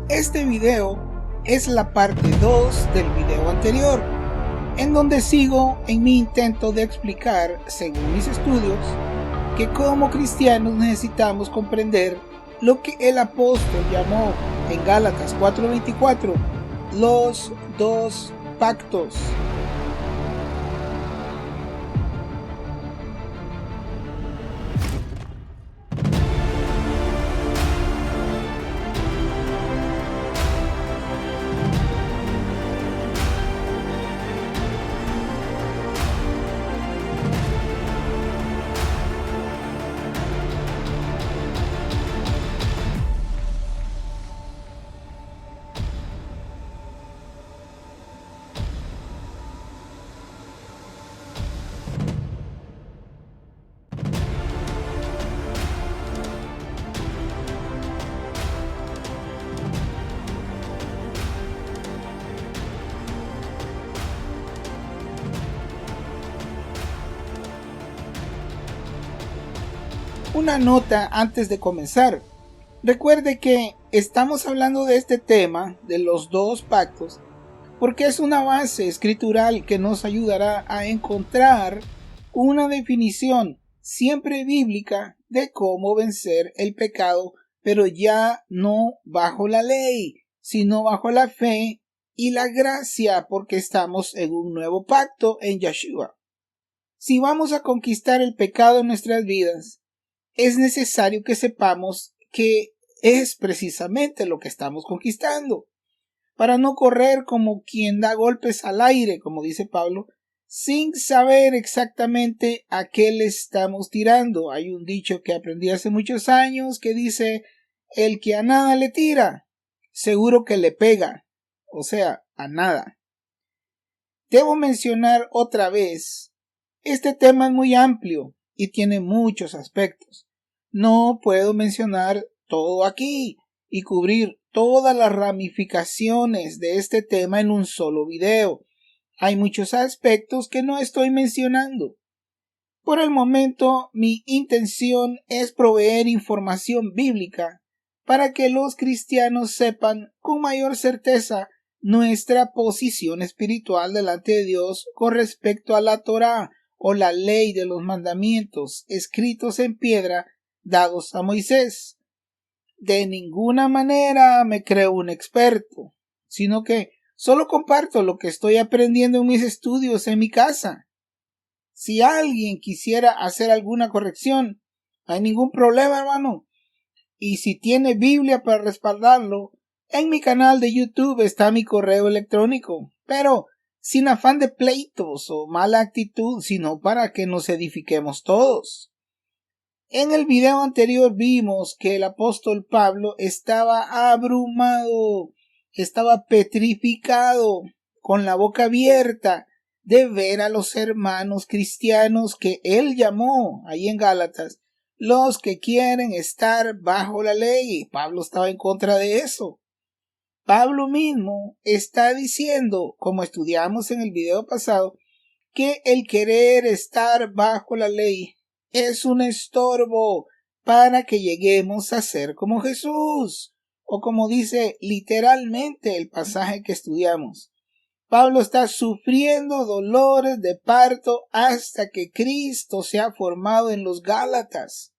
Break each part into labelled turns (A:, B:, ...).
A: Este video es la parte 2 del video anterior, en donde sigo en mi intento de explicar, según mis estudios, que como cristianos necesitamos comprender lo que el apóstol llamó en Gálatas 4:24 los dos pactos. Una nota antes de comenzar. Recuerde que estamos hablando de este tema, de los dos pactos, porque es una base escritural que nos ayudará a encontrar una definición siempre bíblica de cómo vencer el pecado, pero ya no bajo la ley, sino bajo la fe y la gracia, porque estamos en un nuevo pacto en Yeshua. Si vamos a conquistar el pecado en nuestras vidas, es necesario que sepamos que es precisamente lo que estamos conquistando, para no correr como quien da golpes al aire, como dice Pablo, sin saber exactamente a qué le estamos tirando. Hay un dicho que aprendí hace muchos años que dice: el que a nada le tira, seguro que le pega, o sea, a nada. Debo mencionar otra vez, este tema es muy amplio y tiene muchos aspectos. No puedo mencionar todo aquí y cubrir todas las ramificaciones de este tema en un solo video. Hay muchos aspectos que no estoy mencionando. Por el momento, mi intención es proveer información bíblica para que los cristianos sepan con mayor certeza nuestra posición espiritual delante de Dios con respecto a la Torá o la ley de los mandamientos escritos en piedra dados a Moisés. De ninguna manera me creo un experto, sino que solo comparto lo que estoy aprendiendo en mis estudios en mi casa. Si alguien quisiera hacer alguna corrección, no hay ningún problema, hermano. Y si tiene Biblia para respaldarlo, en mi canal de YouTube está mi correo electrónico, pero sin afán de pleitos o mala actitud, sino para que nos edifiquemos todos. En el video anterior vimos que el apóstol Pablo estaba abrumado, estaba petrificado, con la boca abierta de ver a los hermanos cristianos que él llamó ahí en Gálatas, los que quieren estar bajo la ley. Pablo estaba en contra de eso. Pablo mismo está diciendo, como estudiamos en el video pasado, que el querer estar bajo la ley es un estorbo para que lleguemos a ser como Jesús, o como dice literalmente el pasaje que estudiamos. Pablo está sufriendo dolores de parto hasta que Cristo se ha formado en los Gálatas.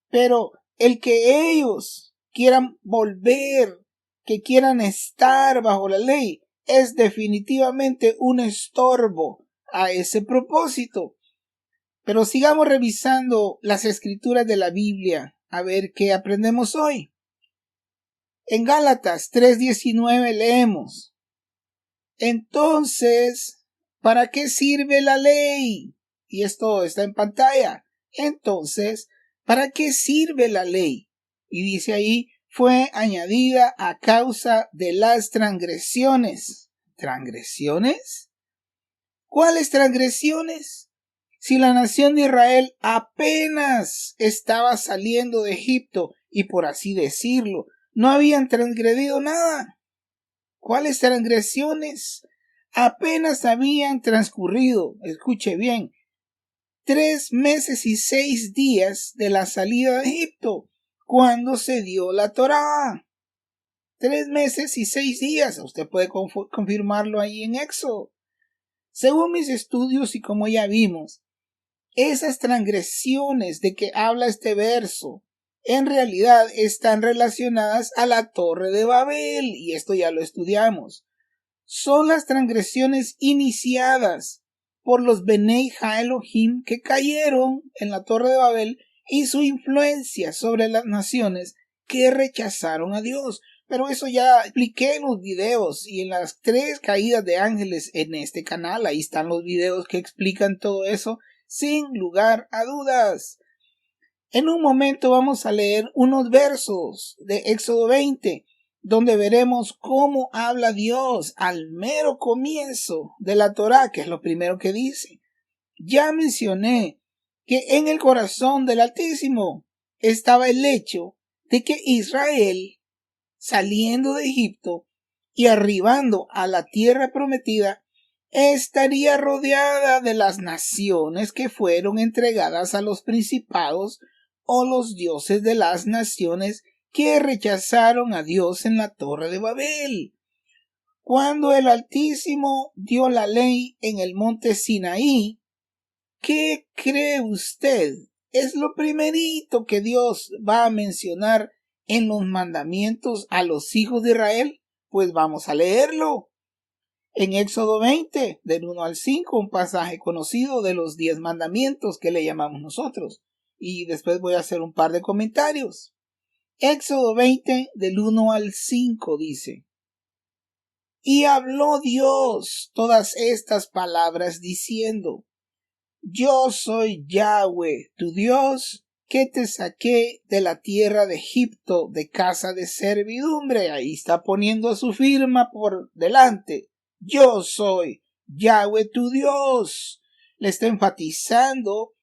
A: Pero el que ellos quieran volver, que quieran estar bajo la ley, es definitivamente un estorbo a ese propósito. Pero sigamos revisando las escrituras de la Biblia, a ver qué aprendemos hoy. En Gálatas 3:19 leemos: entonces, ¿para qué sirve la ley? Y esto está en pantalla. Entonces, ¿para qué sirve la ley? Y dice ahí: fue añadida a causa de las transgresiones. ¿Transgresiones? ¿Cuáles transgresiones? Si la nación de Israel apenas estaba saliendo de Egipto y, por así decirlo, no habían transgredido nada. ¿Cuáles transgresiones? Apenas habían transcurrido, escuche bien, 3 meses y 6 días de la salida de Egipto, cuando se dio la Torá. 3 meses y 6 días. Usted puede confirmarlo ahí en Éxodo. Según mis estudios y como ya vimos, esas transgresiones de que habla este verso en realidad están relacionadas a la Torre de Babel, y esto ya lo estudiamos. Son las transgresiones iniciadas por los Benei Ha-Elohim que cayeron en la Torre de Babel y su influencia sobre las naciones que rechazaron a Dios. Pero eso ya expliqué en los videos y en las 3 caídas de ángeles en este canal. Ahí están los videos que explican todo eso sin lugar a dudas. En un momento vamos a leer unos versos de Éxodo 20, donde veremos cómo habla Dios al mero comienzo de la Torá, que es lo primero que dice. Ya mencioné que en el corazón del Altísimo estaba el hecho de que Israel, saliendo de Egipto y arribando a la tierra prometida, estaría rodeada de las naciones que fueron entregadas a los principados o los dioses de las naciones que rechazaron a Dios en la Torre de Babel. Cuando el Altísimo dio la ley en el monte Sinaí, ¿qué cree usted? Es lo primerito que Dios va a mencionar en los mandamientos a los hijos de Israel. Pues vamos a leerlo. En Éxodo 20, del 1 al 5, un pasaje conocido de los 10 mandamientos que le llamamos nosotros. Y después voy a hacer un par de comentarios. Éxodo 20, del 1 al 5 dice: Y habló Dios todas estas palabras diciendo: Yo soy Yahweh, tu Dios, que te saqué de la tierra de Egipto, de casa de servidumbre. Ahí está poniendo su firma por delante. Yo soy Yahweh, tu Dios. Le está enfatizando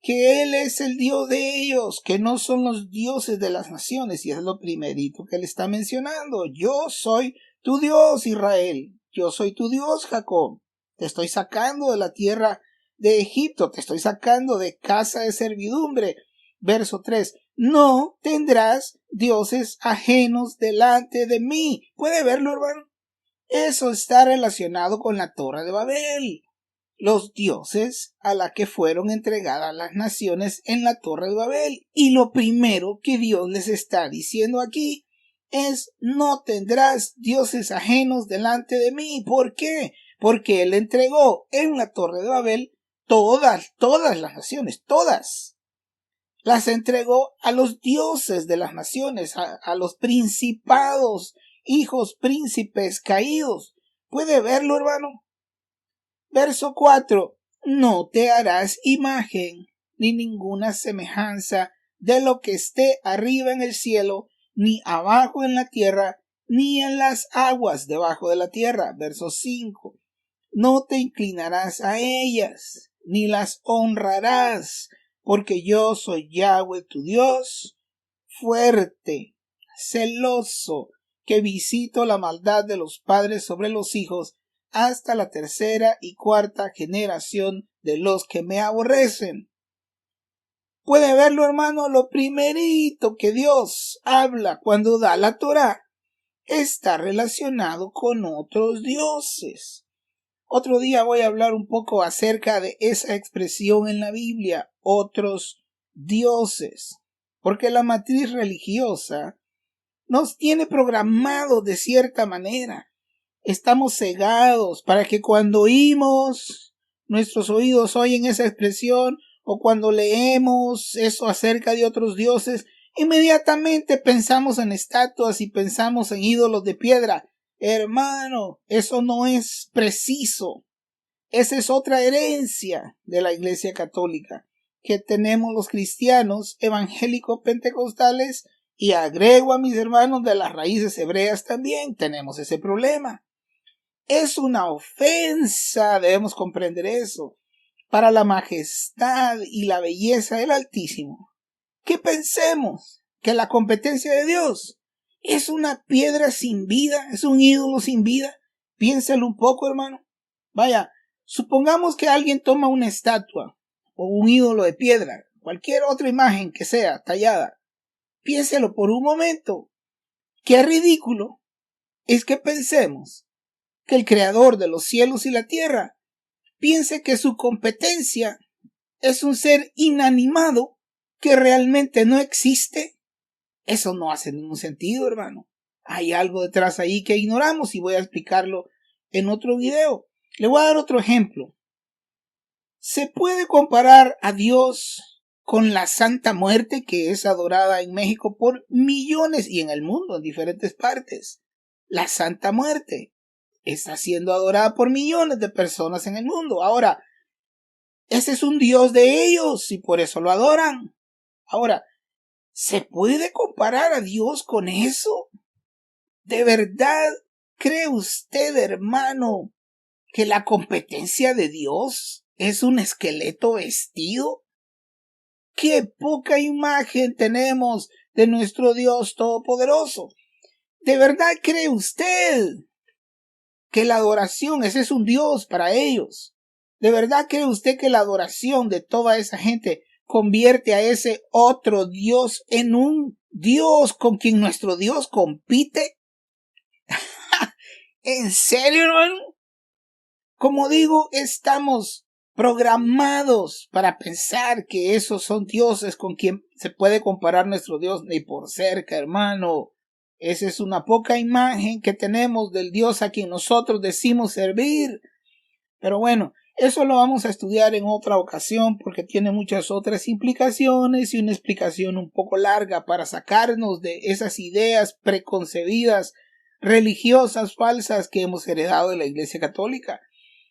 A: que Él es el Dios de ellos, que no son los dioses de las naciones, y es lo primerito que le está mencionando. Yo soy tu Dios, Israel. Yo soy tu Dios, Jacob. Te estoy sacando de la tierra de Egipto, te estoy sacando de casa de servidumbre. Verso 3. No tendrás dioses ajenos delante de mí. ¿Puede verlo, hermano? Eso está relacionado con la Torre de Babel. Los dioses a la que fueron entregadas las naciones en la Torre de Babel. Y lo primero que Dios les está diciendo aquí es: no tendrás dioses ajenos delante de mí. ¿Por qué? Porque Él entregó en la Torre de Babel todas las naciones, todas. Las entregó a los dioses de las naciones, a los principados, hijos príncipes caídos. ¿Puede verlo, hermano? Verso 4. No te harás imagen ni ninguna semejanza de lo que esté arriba en el cielo, ni abajo en la tierra, ni en las aguas debajo de la tierra. Verso 5. No te inclinarás a ellas, ni las honrarás, porque yo soy Yahweh tu Dios, fuerte, celoso, que visito la maldad de los padres sobre los hijos, hasta la 3ª y 4ª generación de los que me aborrecen. Puede verlo, hermano, lo primerito que Dios habla cuando da la Torá está relacionado con otros dioses. Otro día voy a hablar un poco acerca de esa expresión en la Biblia, otros dioses, porque la matriz religiosa nos tiene programados de cierta manera. Estamos cegados para que cuando oímos, nuestros oídos oyen esa expresión, o cuando leemos eso acerca de otros dioses, inmediatamente pensamos en estatuas y pensamos en ídolos de piedra. Hermano, eso no es preciso. Esa es otra herencia de la Iglesia Católica que tenemos los cristianos evangélicos pentecostales, y agrego a mis hermanos de las raíces hebreas también. Tenemos ese problema. Es una ofensa, debemos comprender eso, para la majestad y la belleza del Altísimo, que pensemos que la competencia de Dios es una piedra sin vida, es un ídolo sin vida. Piénselo un poco, hermano. Vaya, supongamos que alguien toma una estatua o un ídolo de piedra, cualquier otra imagen que sea tallada, Piénselo por un momento. Qué ridículo es que pensemos que el creador de los cielos y la tierra piense que su competencia es un ser inanimado que realmente no existe. Eso no hace ningún sentido, hermano. Hay algo detrás ahí que ignoramos y voy a explicarlo en otro video. Le voy a dar otro ejemplo. ¿Se puede comparar a Dios con la Santa Muerte, que es adorada en México por millones y en el mundo, en diferentes partes? La Santa Muerte está siendo adorada por millones de personas en el mundo. Ahora, ese es un Dios de ellos y por eso lo adoran. Ahora, ¿se puede comparar a Dios con eso? ¿De verdad cree usted, hermano, que la competencia de Dios es un esqueleto vestido? ¡Qué poca imagen tenemos de nuestro Dios todopoderoso! ¿De verdad cree usted que la adoración, ese es un Dios para ellos? ¿De verdad cree usted que la adoración de toda esa gente convierte a ese otro Dios en un Dios con quien nuestro Dios compite? ¿En serio, hermano? Como digo, estamos programados para pensar que esos son dioses con quien se puede comparar nuestro Dios, ni por cerca, hermano. Esa es una poca imagen que tenemos del Dios a quien nosotros decimos servir. Pero bueno, eso lo vamos a estudiar en otra ocasión porque tiene muchas otras implicaciones y una explicación un poco larga para sacarnos de esas ideas preconcebidas religiosas falsas que hemos heredado de la Iglesia Católica.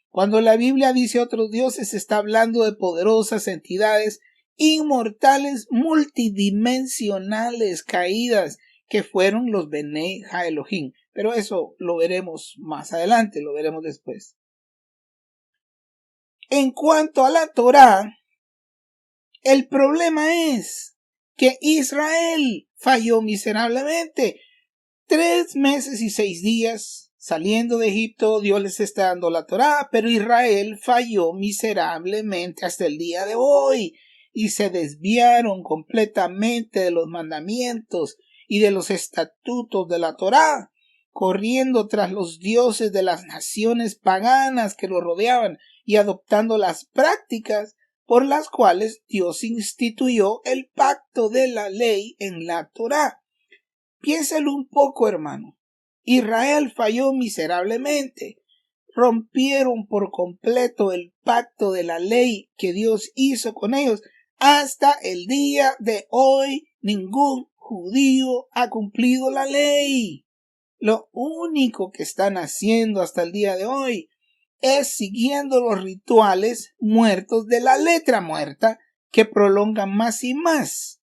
A: Cuando la Biblia dice otros dioses, está hablando de poderosas entidades inmortales, multidimensionales, caídas, que fueron los Bene Ha Elohim. Pero eso lo veremos más adelante, lo veremos después. En cuanto a la Torá, el problema es que Israel falló miserablemente. 3 meses y 6 días saliendo de Egipto, Dios les está dando la Torá, pero Israel falló miserablemente hasta el día de hoy y se desviaron completamente de los mandamientos y de los estatutos de la Torá, corriendo tras los dioses de las naciones paganas que lo rodeaban y adoptando las prácticas por las cuales Dios instituyó el pacto de la ley en la Torá. Piénselo un poco, hermano. Israel falló miserablemente. Rompieron por completo el pacto de la ley que Dios hizo con ellos. Hasta el día de hoy, ningún judío ha cumplido la ley. Lo único que están haciendo hasta el día de hoy es siguiendo los rituales muertos de la letra muerta que prolongan más y más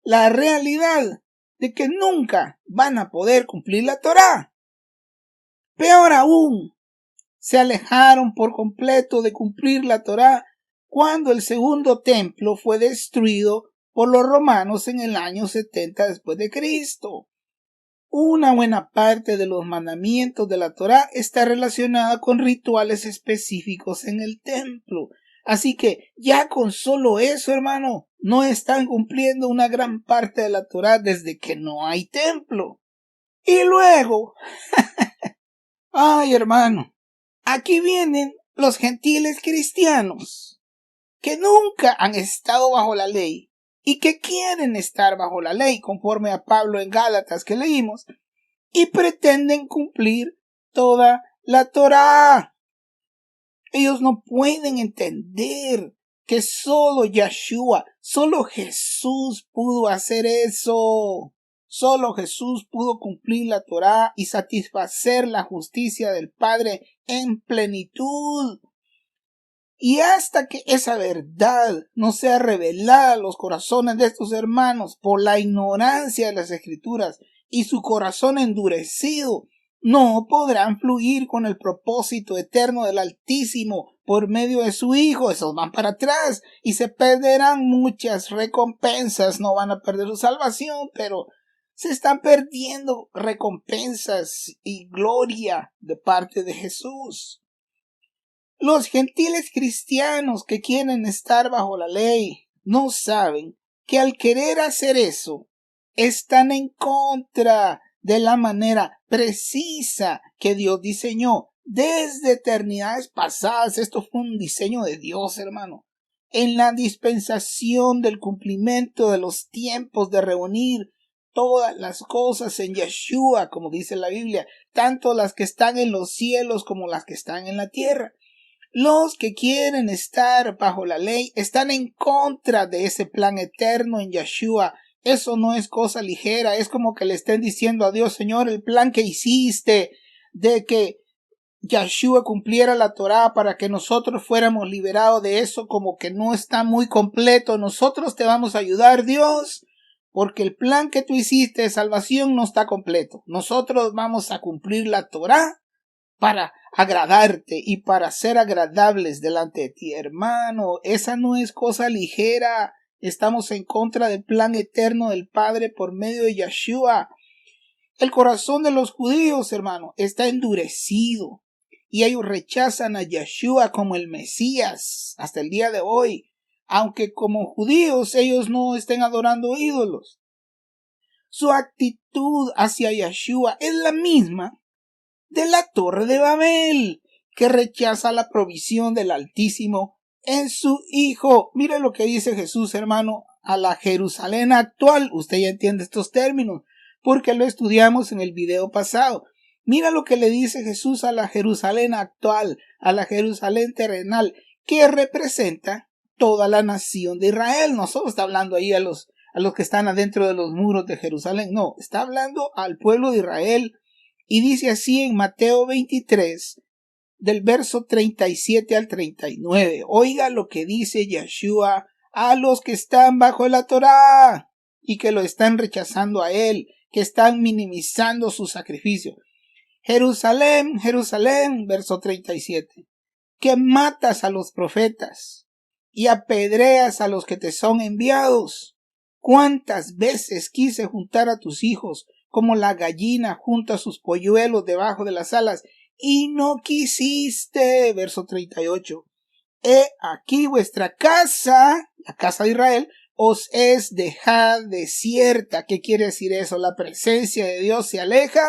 A: la realidad de que nunca van a poder cumplir la Torá. Peor aún, se alejaron por completo de cumplir la Torá cuando el segundo templo fue destruido por los romanos en el año 70 después de Cristo. Una buena parte de los mandamientos de la Torá está relacionada con rituales específicos en el templo. Así que ya con solo eso, hermano, no están cumpliendo una gran parte de la Torá desde que no hay templo. Y luego, ay, hermano, aquí vienen los gentiles cristianos que nunca han estado bajo la ley y que quieren estar bajo la ley, conforme a Pablo en Gálatas que leímos, y pretenden cumplir toda la Torá. Ellos no pueden entender que solo Yeshua, solo Jesús pudo hacer eso. Solo Jesús pudo cumplir la Torá y satisfacer la justicia del Padre en plenitud. Y hasta que esa verdad no sea revelada a los corazones de estos hermanos por la ignorancia de las Escrituras y su corazón endurecido, no podrán fluir con el propósito eterno del Altísimo por medio de su Hijo. Esos van para atrás y se perderán muchas recompensas. No van a perder su salvación, pero se están perdiendo recompensas y gloria de parte de Jesús. Los gentiles cristianos que quieren estar bajo la ley no saben que al querer hacer eso están en contra de la manera precisa que Dios diseñó desde eternidades pasadas. Esto fue un diseño de Dios, hermano. En la dispensación del cumplimiento de los tiempos, de reunir todas las cosas en Yeshua, como dice la Biblia, tanto las que están en los cielos como las que están en la tierra. Los que quieren estar bajo la ley están en contra de ese plan eterno en Yeshua. Eso no es cosa ligera. Es como que le estén diciendo a Dios: Señor, el plan que hiciste de que Yeshua cumpliera la Torá para que nosotros fuéramos liberados de eso, como que no está muy completo. Nosotros te vamos a ayudar, Dios, porque el plan que tú hiciste de salvación no está completo. Nosotros vamos a cumplir la Torá para agradarte y para ser agradables delante de ti, hermano. Esa no es cosa ligera. Estamos en contra del plan eterno del Padre por medio de Yeshua. El corazón de los judíos, hermano, está endurecido y ellos rechazan a Yeshua como el Mesías hasta el día de hoy, aunque como judíos ellos no estén adorando ídolos. Su actitud hacia Yeshua es la misma de la Torre de Babel, que rechaza la provisión del Altísimo en su Hijo. Mire lo que dice Jesús, hermano, a la Jerusalén actual. Usted ya entiende estos términos, porque lo estudiamos en el video pasado. Mira lo que le dice Jesús a la Jerusalén actual, a la Jerusalén terrenal, que representa toda la nación de Israel. No solo está hablando ahí a los que están adentro de los muros de Jerusalén, no, está hablando al pueblo de Israel. Y dice así en Mateo 23, del verso 37 al 39. Oiga lo que dice Yeshua a los que están bajo la Torá y que lo están rechazando a él, que están minimizando su sacrificio. Jerusalén, Jerusalén, verso 37, que matas a los profetas y apedreas a los que te son enviados. ¿Cuántas veces quise juntar a tus hijos como la gallina junta sus polluelos debajo de las alas, y no quisiste? Verso 38. He aquí vuestra casa, la casa de Israel, os es dejada desierta. ¿Qué quiere decir eso? La presencia de Dios se aleja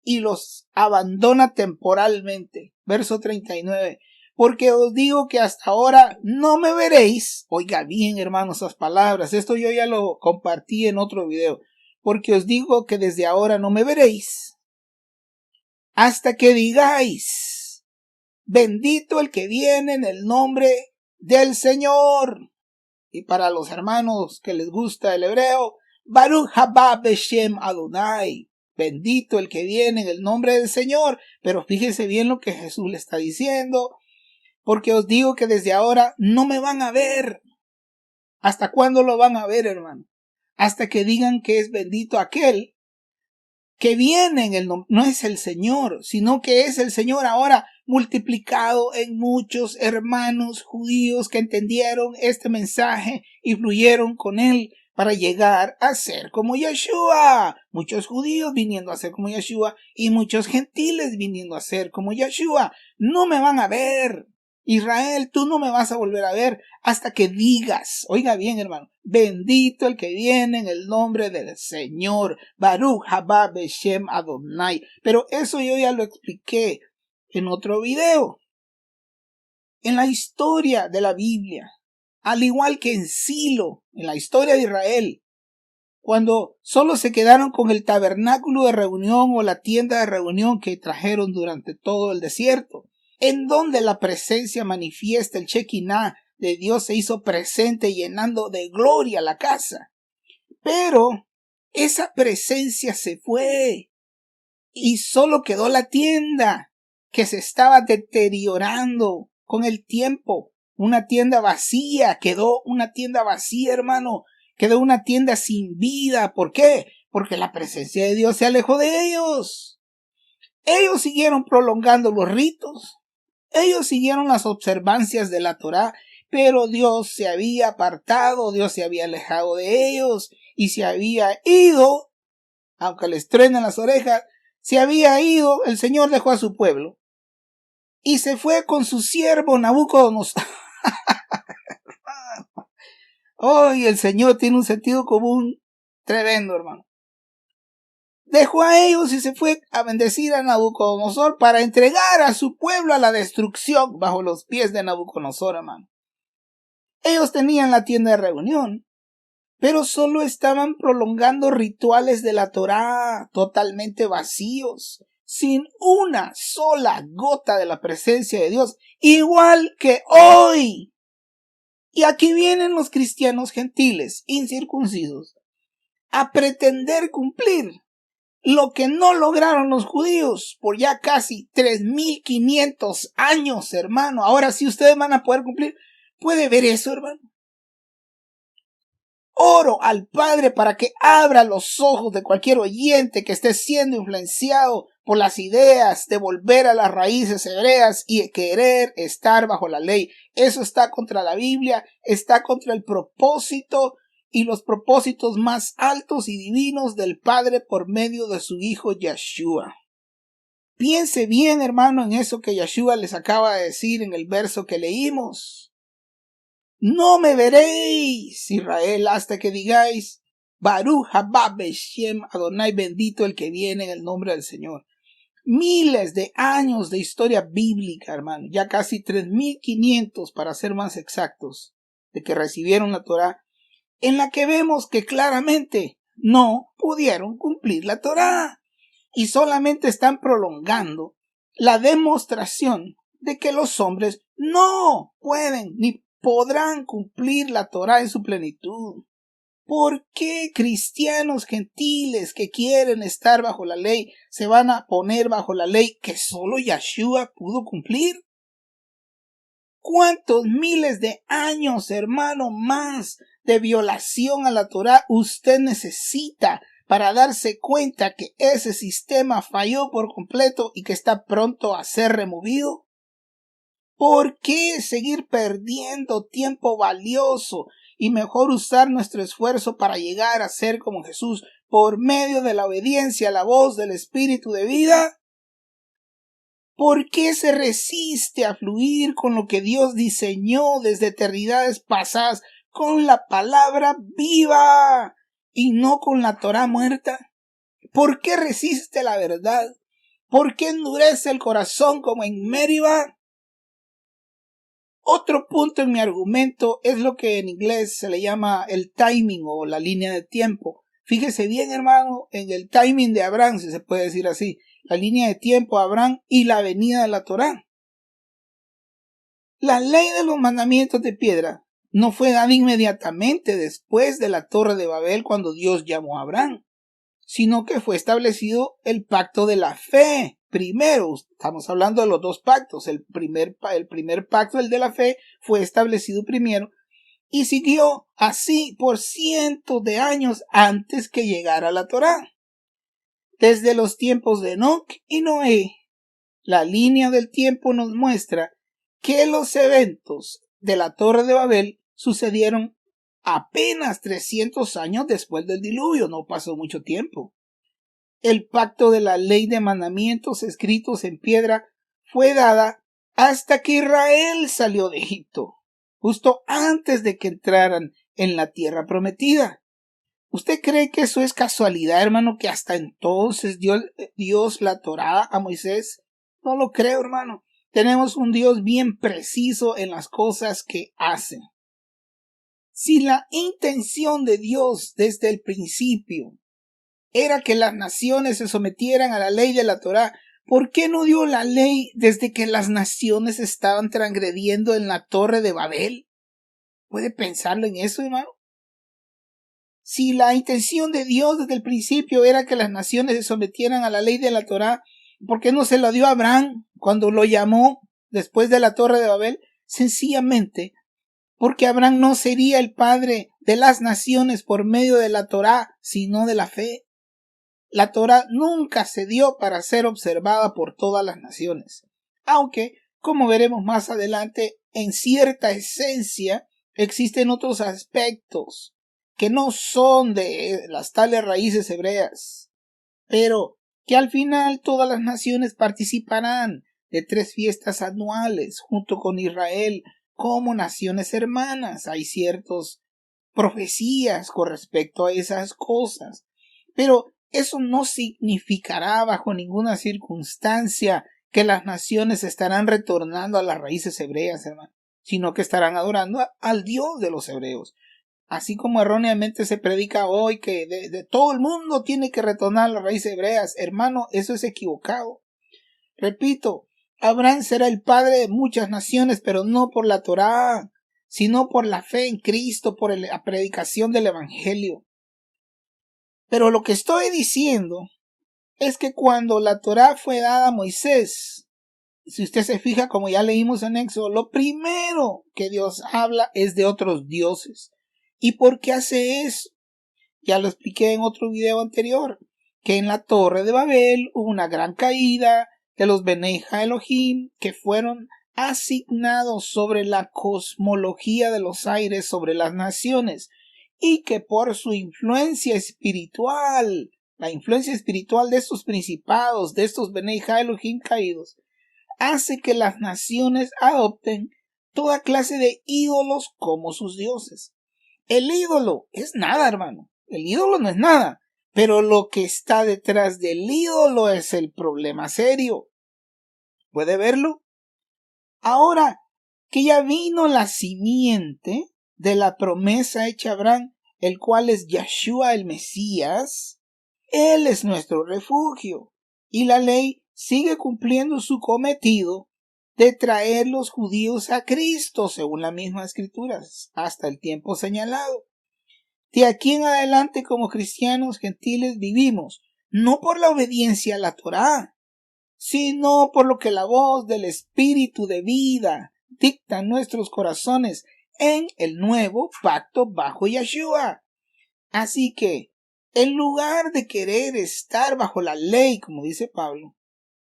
A: y los abandona temporalmente. Verso 39. Porque os digo que hasta ahora no me veréis. Oiga bien, hermanos, esas palabras. Esto yo ya lo compartí en otro video. Porque os digo que desde ahora no me veréis, hasta que digáis: bendito el que viene en el nombre del Señor. Y para los hermanos que les gusta el hebreo, Baruch haba beshem Adonai. Bendito el que viene en el nombre del Señor. Pero fíjese bien lo que Jesús le está diciendo. Porque os digo que desde ahora no me van a ver. ¿Hasta cuándo lo van a ver, hermano? Hasta que digan que es bendito aquel que viene en el nombre. No es el Señor, sino que es el Señor ahora multiplicado en muchos hermanos judíos que entendieron este mensaje y fluyeron con él para llegar a ser como Yeshua. Muchos judíos viniendo a ser como Yeshua y muchos gentiles viniendo a ser como Yeshua. No me van a ver. Israel, tú no me vas a volver a ver hasta que digas, oiga bien, hermano, bendito el que viene en el nombre del Señor, Baruch haba beshem Adonai. Pero eso yo ya lo expliqué en otro video. En la historia de la Biblia, al igual que en Silo, en la historia de Israel, cuando solo se quedaron con el tabernáculo de reunión o la tienda de reunión que trajeron durante todo el desierto, en donde la presencia manifiesta, el Shekinah de Dios se hizo presente llenando de gloria la casa. Pero esa presencia se fue y solo quedó la tienda que se estaba deteriorando con el tiempo. Una tienda vacía, quedó una tienda vacía, hermano. Quedó una tienda sin vida. ¿Por qué? Porque la presencia de Dios se alejó de ellos. Ellos siguieron prolongando los ritos. Ellos siguieron las observancias de la Torá, pero Dios se había apartado, Dios se había alejado de ellos y se había ido, aunque les truenan las orejas, se había ido, el Señor dejó a su pueblo y se fue con su siervo Nabucodonosor. Hoy el Señor tiene un sentido común Tremendo, hermano. Dejó a ellos y se fue a bendecir a Nabucodonosor para entregar a su pueblo a la destrucción bajo los pies de Nabucodonosor, hermano. Ellos tenían la tienda de reunión, pero solo estaban prolongando rituales de la Torá totalmente vacíos, sin una sola gota de la presencia de Dios, igual que hoy. Y aquí vienen los cristianos gentiles, incircuncisos, a pretender cumplir lo que no lograron los judíos por ya casi 3500 años, hermano. Ahora sí ustedes van a poder cumplir. ¿Puede ver eso, hermano? Oro al Padre para que abra los ojos de cualquier oyente que esté siendo influenciado por las ideas de volver a las raíces hebreas y querer estar bajo la ley. Eso está contra la Biblia, está contra el propósito y los propósitos más altos y divinos del Padre por medio de su Hijo Yeshua. Piense bien, hermano, en eso que Yeshua les acaba de decir en el verso que leímos. No me veréis, Israel, hasta que digáis, Baruch haba Beshem Adonai, bendito el que viene en el nombre del Señor. Miles de años de historia bíblica, hermano, ya casi 3500 para ser más exactos, de que recibieron la Torá, en la que vemos que claramente no pudieron cumplir la Torá y solamente están prolongando la demostración de que los hombres no pueden ni podrán cumplir la Torá en su plenitud. ¿Por qué cristianos gentiles que quieren estar bajo la ley se van a poner bajo la ley que solo Yeshua pudo cumplir? ¿Cuántos miles de años, hermano, más de violación a la Torá usted necesita para darse cuenta que ese sistema falló por completo y que está pronto a ser removido? ¿Por qué seguir perdiendo tiempo valioso y mejor usar nuestro esfuerzo para llegar a ser como Jesús por medio de la obediencia a la voz del Espíritu de vida? ¿Por qué se resiste a fluir con lo que Dios diseñó desde eternidades pasadas, con la palabra viva y no con la Torá muerta? ¿Por qué resiste la verdad? ¿Por qué endurece el corazón como en Meribá? Otro punto en mi argumento es lo que en inglés se le llama el timing o la línea de tiempo. Fíjese bien, hermano, en el timing de Abraham, si se puede decir así, la línea de tiempo de Abraham y la venida de la Torá. La ley de los mandamientos de piedra no fue dada inmediatamente después de la Torre de Babel cuando Dios llamó a Abraham, sino que fue establecido el pacto de la fe. Primero, estamos hablando de los dos pactos. El primer pacto, el de la fe, fue establecido primero y siguió así por cientos de años antes que llegara la Torá. Desde los tiempos de Enoc y Noé, la línea del tiempo nos muestra que los eventos de la Torre de Babel sucedieron apenas 300 años después del diluvio. No pasó mucho tiempo. El pacto de la ley de mandamientos escritos en piedra fue dada hasta que Israel salió de Egipto, justo antes de que entraran en la tierra prometida. ¿Usted cree que eso es casualidad, hermano, que hasta entonces dio Dios la Torá a Moisés? No lo creo, hermano. Tenemos un Dios bien preciso en las cosas que hace. Si la intención de Dios desde el principio era que las naciones se sometieran a la ley de la Torá, ¿por qué no dio la ley desde que las naciones estaban transgrediendo en la Torre de Babel? ¿Puede pensarlo en eso, hermano? Si la intención de Dios desde el principio era que las naciones se sometieran a la ley de la Torá, ¿por qué no se lo dio a Abraham cuando lo llamó después de la Torre de Babel? Sencillamente porque Abraham no sería el padre de las naciones por medio de la Torá, sino de la fe. La Torá nunca se dio para ser observada por todas las naciones, aunque, como veremos más adelante, en cierta esencia existen otros aspectos que no son de las tales raíces hebreas, pero que al final todas las naciones participarán de 3 fiestas anuales junto con Israel como naciones hermanas. Hay ciertos profecías con respecto a esas cosas. Pero eso no significará bajo ninguna circunstancia que las naciones estarán retornando a las raíces hebreas, hermano, sino que estarán adorando al Dios de los hebreos. Así como erróneamente se predica hoy que de todo el mundo tiene que retornar a las raíces hebreas, hermano, eso es equivocado. Repito, Abraham será el padre de muchas naciones, pero no por la Torá, sino por la fe en Cristo, por la predicación del Evangelio. Pero lo que estoy diciendo es que cuando la Torá fue dada a Moisés, si usted se fija, como ya leímos en Éxodo, lo primero que Dios habla es de otros dioses. ¿Y por qué hace eso? Ya lo expliqué en otro video anterior, que en la Torre de Babel hubo una gran caída de los Bnei Elohim que fueron asignados sobre la cosmología de los aires sobre las naciones y que por su influencia espiritual, la influencia espiritual de estos principados, de estos Bnei Elohim caídos, hace que las naciones adopten toda clase de ídolos como sus dioses. El ídolo es nada, hermano. El ídolo no es nada. Pero lo que está detrás del ídolo es el problema serio. ¿Puede verlo? Ahora que ya vino la simiente de la promesa hecha a Abraham, el cual es Yeshua el Mesías, Él es nuestro refugio. Y la ley sigue cumpliendo su cometido de traer los judíos a Cristo, según las mismas escrituras, hasta el tiempo señalado. De aquí en adelante, como cristianos gentiles, vivimos no por la obediencia a la Torá, sino por lo que la voz del Espíritu de vida dicta en nuestros corazones en el nuevo pacto bajo Yeshua. Así que, en lugar de querer estar bajo la ley, como dice Pablo,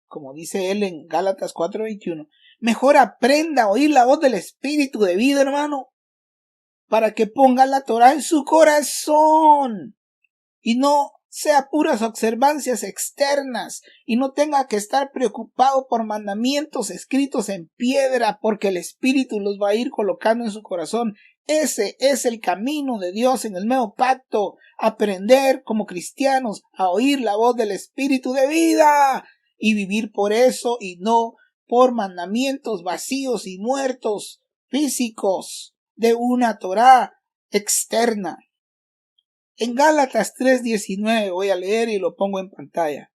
A: como dice él en Gálatas 4:21, mejor aprenda a oír la voz del Espíritu de vida, hermano, para que ponga la Torá en su corazón y no sea puras observancias externas y no tenga que estar preocupado por mandamientos escritos en piedra porque el Espíritu los va a ir colocando en su corazón. Ese es el camino de Dios en el nuevo pacto, aprender como cristianos a oír la voz del Espíritu de vida y vivir por eso y no por mandamientos vacíos y muertos físicos de una Torá externa. En Gálatas 3:19 voy a leer y lo pongo en pantalla.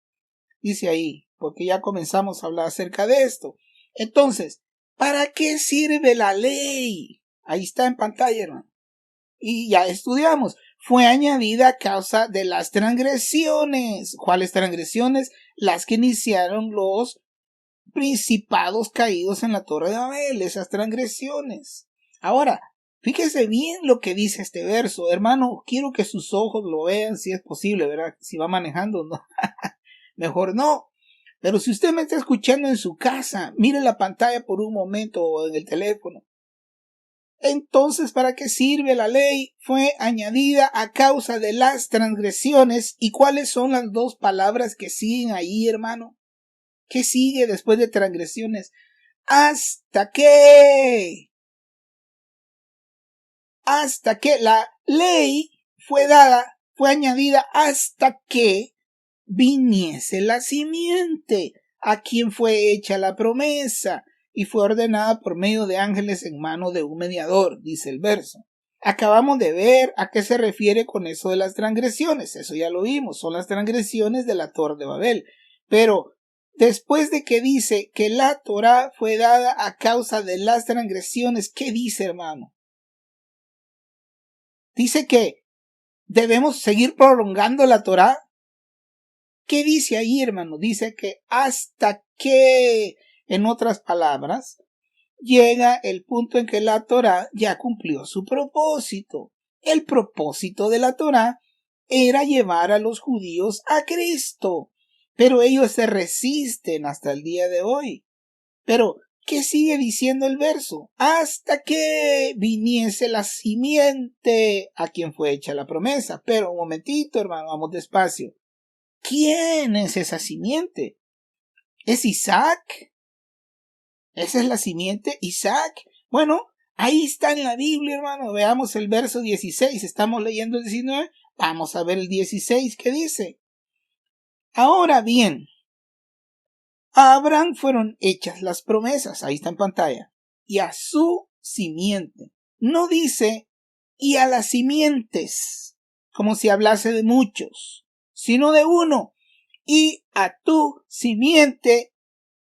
A: Dice ahí, porque ya comenzamos a hablar acerca de esto. Entonces, ¿para qué sirve la ley? Ahí está en pantalla, hermano. Y ya estudiamos. Fue añadida a causa de las transgresiones. ¿Cuáles transgresiones? Las que iniciaron los principados caídos en la Torre de Babel. Esas transgresiones. Ahora, fíjese bien lo que dice este verso. Hermano, quiero que sus ojos lo vean si es posible, ¿verdad? Si va manejando, no. Mejor no. Pero si usted me está escuchando en su casa, mire la pantalla por un momento o en el teléfono. Entonces, ¿para qué sirve la ley? Fue añadida a causa de las transgresiones. ¿Y cuáles son las dos palabras que siguen ahí, hermano? ¿Qué sigue después de transgresiones? ¿Hasta qué? Hasta que la ley fue añadida hasta que viniese la simiente, a quien fue hecha la promesa, y fue ordenada por medio de ángeles en mano de un mediador, dice el verso. Acabamos de ver a qué se refiere con eso de las transgresiones, eso ya lo vimos, son las transgresiones de la Torre de Babel. Pero después de que dice que la Torá fue dada a causa de las transgresiones, ¿qué dice, hermano? Dice que debemos seguir prolongando la Torá. ¿Qué dice ahí, hermano? Dice que hasta que, en otras palabras, llega el punto en que la Torá ya cumplió su propósito. El propósito de la Torá era llevar a los judíos a Cristo, pero ellos se resisten hasta el día de hoy. Pero, ¿qué sigue diciendo el verso? Hasta que viniese la simiente a quien fue hecha la promesa. Pero un momentito, hermano, vamos despacio. ¿Quién es esa simiente? ¿Es Isaac? ¿Esa es la simiente? ¿Isaac? Bueno, Ahí está en la Biblia, hermano. Veamos el verso 16. Estamos leyendo el 19. Vamos a ver el 16 que dice. Ahora bien, a Abraham fueron hechas las promesas. Ahí está en pantalla. Y a su simiente. No dice y a las simientes, como si hablase de muchos, sino de uno. Y a tu simiente.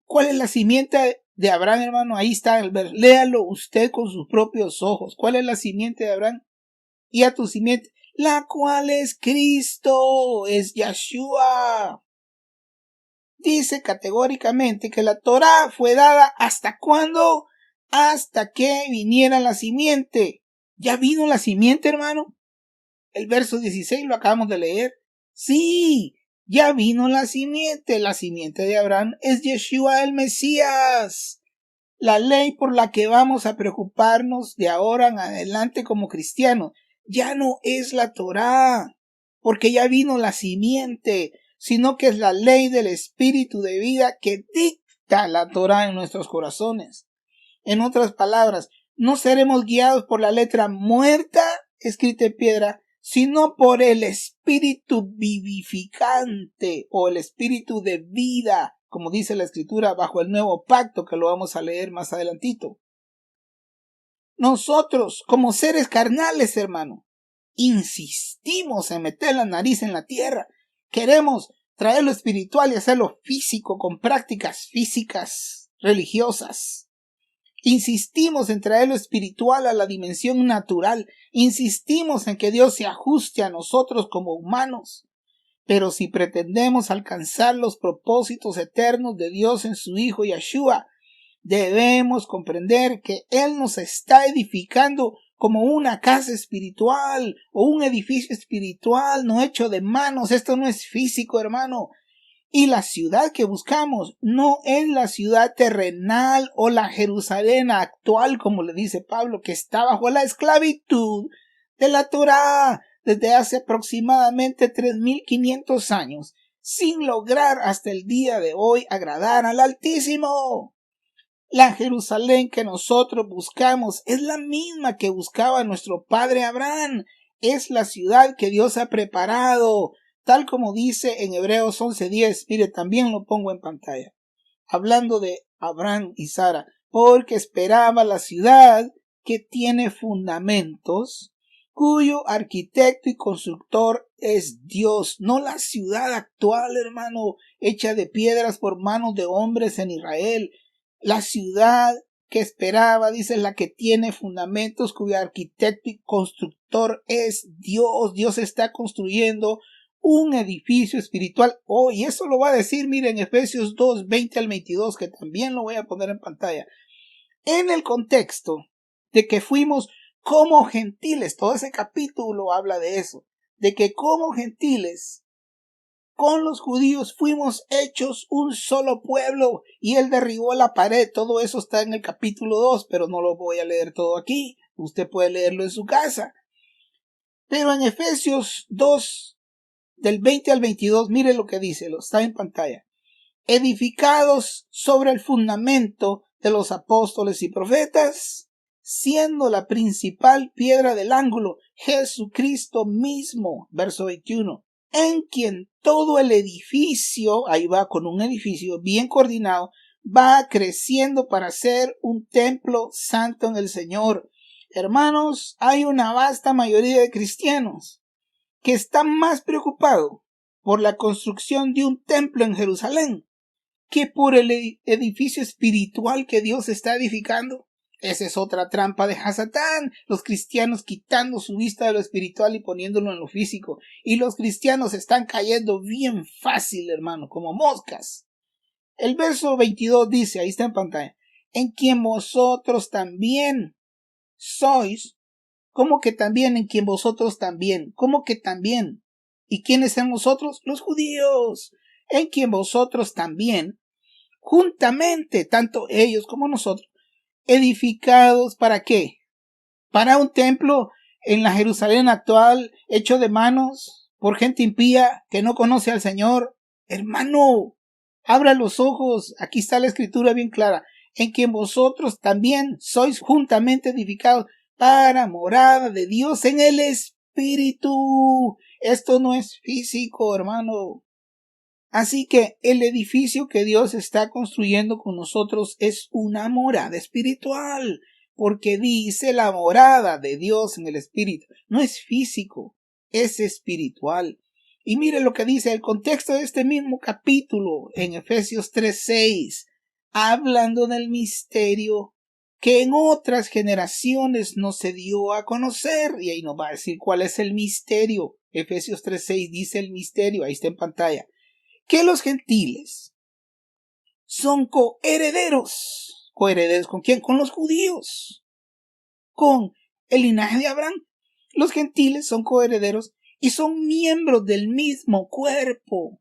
A: ¿Cuál es la simiente de Abraham, hermano? Ahí está el verso. Léalo usted con sus propios ojos. ¿Cuál es la simiente de Abraham? Y a tu simiente, la cual es Cristo, es Yeshua. Dice categóricamente que la Torá fue dada ¿hasta cuándo? Hasta que viniera la simiente. ¿Ya vino la simiente, hermano? El verso 16 lo acabamos de leer. Sí, ya vino la simiente. La simiente de Abraham es Yeshua el Mesías. La ley por la que vamos a preocuparnos de ahora en adelante como cristianos ya no es la Torá, porque ya vino la simiente, sino que es la ley del Espíritu de vida que dicta la Torá en nuestros corazones. En otras palabras, no seremos guiados por la letra muerta escrita en piedra, sino por el Espíritu vivificante o el Espíritu de vida, como dice la Escritura, bajo el nuevo pacto, que lo vamos a leer más adelantito. Nosotros, como seres carnales, hermano, insistimos en meter la nariz en la tierra. Queremos traer lo espiritual y hacerlo físico con prácticas físicas religiosas. Insistimos en traer lo espiritual a la dimensión natural. Insistimos en que Dios se ajuste a nosotros como humanos. Pero si pretendemos alcanzar los propósitos eternos de Dios en su Hijo Yeshua, debemos comprender que Él nos está edificando como una casa espiritual o un edificio espiritual no hecho de manos. Esto no es físico, hermano. Y la ciudad que buscamos no es la ciudad terrenal o la Jerusalén actual, como le dice Pablo, que está bajo la esclavitud de la Torá desde hace aproximadamente 3500 años, sin lograr hasta el día de hoy agradar al Altísimo. La Jerusalén que nosotros buscamos es la misma que buscaba nuestro padre Abraham. Es la ciudad que Dios ha preparado, tal como dice en Hebreos 11:10. Mire, también lo pongo en pantalla. Hablando de Abraham y Sara, porque esperaba la ciudad que tiene fundamentos, cuyo arquitecto y constructor es Dios, no la ciudad actual, hermano, hecha de piedras por manos de hombres en Israel. La ciudad que esperaba, dice, la que tiene fundamentos, cuyo arquitecto y constructor es Dios. Dios está construyendo un edificio espiritual. Y eso lo va a decir, miren, Efesios 2, 20 al 22, que también lo voy a poner en pantalla. En el contexto de que fuimos como gentiles, todo ese capítulo habla de eso, de que como gentiles, con los judíos fuimos hechos un solo pueblo y Él derribó la pared. Todo eso está en el capítulo 2, pero no lo voy a leer todo aquí. Usted puede leerlo en su casa. Pero en Efesios 2, del 20 al 22, mire lo que dice, lo está en pantalla. Edificados sobre el fundamento de los apóstoles y profetas, siendo la principal piedra del ángulo Jesucristo mismo, verso 21, en quien todo el edificio, ahí va con un edificio bien coordinado, va creciendo para ser un templo santo en el Señor. Hermanos, hay una vasta mayoría de cristianos que están más preocupados por la construcción de un templo en Jerusalén que por el edificio espiritual que Dios está edificando. Esa es otra trampa de Hasatán, los cristianos quitando su vista de lo espiritual y poniéndolo en lo físico. Y los cristianos están cayendo bien fácil, hermano, como moscas. El verso 22 dice, ahí está en pantalla, en quien vosotros también sois, ¿cómo que también? En quien vosotros también, ¿cómo que también? ¿Y quiénes son nosotros? Los judíos, en quien vosotros también, juntamente, tanto ellos como nosotros, edificados ¿para qué? Para un templo en la Jerusalén actual, hecho de manos, por gente impía que no conoce al Señor. Hermano, abra los ojos, aquí está la escritura bien clara. en quien vosotros también sois juntamente edificados para morada de Dios en el Espíritu. Esto no es físico, hermano. Así que el edificio que Dios está construyendo con nosotros es una morada espiritual, porque dice la morada de Dios en el Espíritu. No es físico, es espiritual. Y mire lo que dice el contexto de este mismo capítulo en Efesios 3:6, hablando del misterio que en otras generaciones no se dio a conocer. Y ahí nos va a decir cuál es el misterio. Efesios 3:6 dice el misterio, ahí está en pantalla, que los gentiles son coherederos. ¿Coherederos con quién? Con los judíos, con el linaje de Abraham. Los gentiles son coherederos y son miembros del mismo cuerpo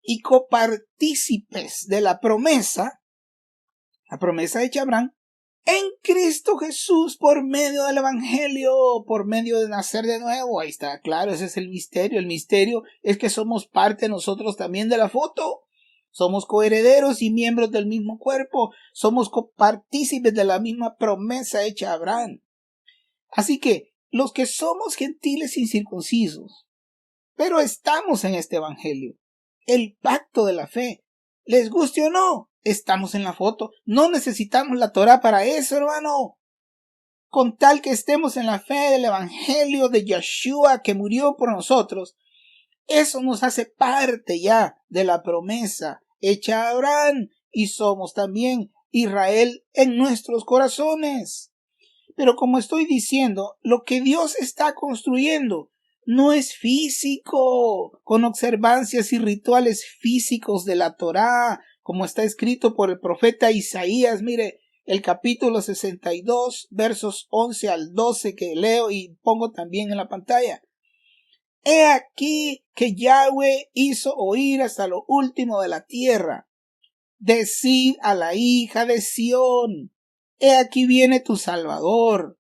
A: y copartícipes de la promesa hecha a Abraham en Cristo Jesús por medio del Evangelio, por medio de nacer de nuevo. Ahí está, claro, ese es el misterio. El misterio es que somos parte nosotros también de la foto. Somos coherederos y miembros del mismo cuerpo. Somos copartícipes de la misma promesa hecha a Abraham. Así que los que somos gentiles incircuncisos, pero estamos en este Evangelio, el pacto de la fe, les guste o no, estamos en la foto. No necesitamos la Torá para eso, hermano. Con tal que estemos en la fe del Evangelio de Yeshua que murió por nosotros, eso nos hace parte ya de la promesa hecha a Abraham y somos también Israel en nuestros corazones. Pero como estoy diciendo, lo que Dios está construyendo no es físico, con observancias y rituales físicos de la Torá, como está escrito por el profeta Isaías. Mire, el capítulo 62, versos 11 al 12 que leo y pongo también en la pantalla. He aquí que Yahweh hizo oír hasta lo último de la tierra. Decid a la hija de Sión, he aquí viene tu Salvador,